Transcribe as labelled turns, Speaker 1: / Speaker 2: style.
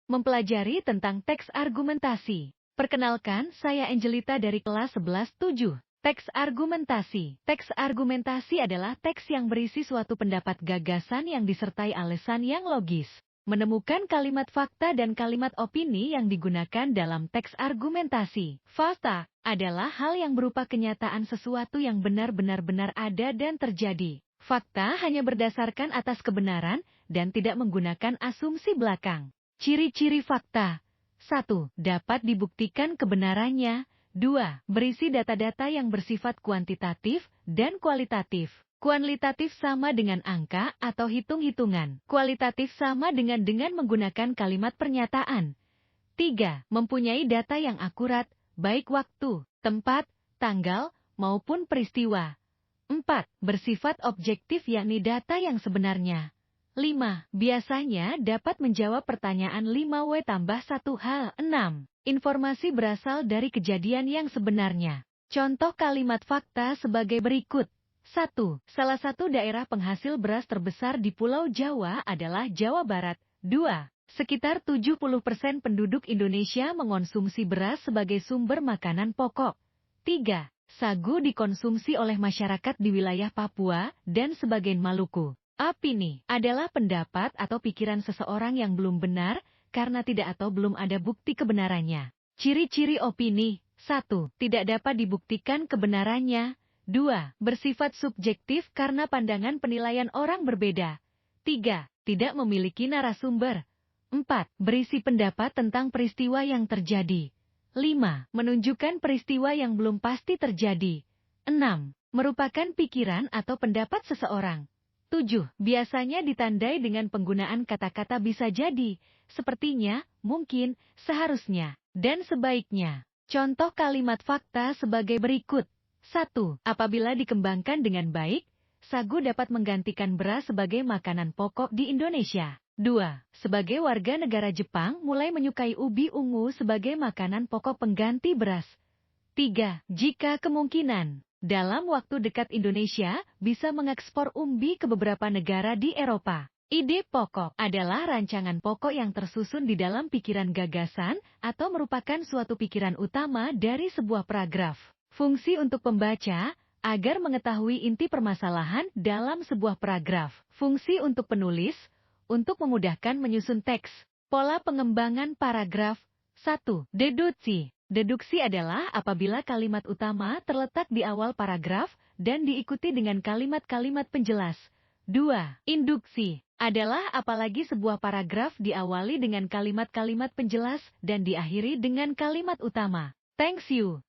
Speaker 1: mempelajari tentang teks argumentasi. Perkenalkan, saya Angelita dari kelas 11-7. Teks argumentasi. Teks argumentasi adalah teks yang berisi suatu pendapat gagasan yang disertai alasan yang logis. Menemukan kalimat fakta dan kalimat opini yang digunakan dalam teks argumentasi. Fakta adalah hal yang berupa kenyataan sesuatu yang benar-benar ada dan terjadi. Fakta hanya berdasarkan atas kebenaran dan tidak menggunakan asumsi belakang. Ciri-ciri fakta. 1. Dapat dibuktikan kebenarannya. 2. Berisi data-data yang bersifat kuantitatif dan kualitatif. Kuantitatif sama dengan angka atau hitung-hitungan. Kualitatif sama dengan menggunakan kalimat pernyataan. 3. Mempunyai data yang akurat, baik waktu, tempat, tanggal, maupun peristiwa. 4. Bersifat objektif yakni data yang sebenarnya. 5. Biasanya dapat menjawab pertanyaan 5W tambah 1H. 6. Informasi berasal dari kejadian yang sebenarnya. Contoh kalimat fakta sebagai berikut. 1. Salah satu daerah penghasil beras terbesar di Pulau Jawa adalah Jawa Barat. 2. Sekitar 70% penduduk Indonesia mengonsumsi beras sebagai sumber makanan pokok. 3. Sagu dikonsumsi oleh masyarakat di wilayah Papua dan sebagian Maluku. Opini adalah pendapat atau pikiran seseorang yang belum benar karena tidak atau belum ada bukti kebenarannya. Ciri-ciri opini. 1. Tidak dapat dibuktikan kebenarannya. 2. Bersifat subjektif karena pandangan penilaian orang berbeda. 3. Tidak memiliki narasumber. 4. Berisi pendapat tentang peristiwa yang terjadi. 5. Menunjukkan peristiwa yang belum pasti terjadi. 6. Merupakan pikiran atau pendapat seseorang. 7. Biasanya ditandai dengan penggunaan kata-kata bisa jadi, sepertinya, mungkin, seharusnya, dan sebaiknya. Contoh kalimat fakta sebagai berikut. 1. Apabila dikembangkan dengan baik, sagu dapat menggantikan beras sebagai makanan pokok di Indonesia. 2. Sebagai warga negara Jepang mulai menyukai ubi ungu sebagai makanan pokok pengganti beras. 3. Jika kemungkinan, dalam waktu dekat Indonesia bisa mengekspor umbi ke beberapa negara di Eropa. Ide pokok adalah rancangan pokok yang tersusun di dalam pikiran gagasan atau merupakan suatu pikiran utama dari sebuah paragraf. Fungsi untuk pembaca, agar mengetahui inti permasalahan dalam sebuah paragraf. Fungsi untuk penulis, untuk memudahkan menyusun teks. Pola pengembangan paragraf. 1. Deduksi. Deduksi adalah apabila kalimat utama terletak di awal paragraf dan diikuti dengan kalimat-kalimat penjelas. 2. Induksi adalah apalagi sebuah paragraf diawali dengan kalimat-kalimat penjelas dan diakhiri dengan kalimat utama. Thanks you.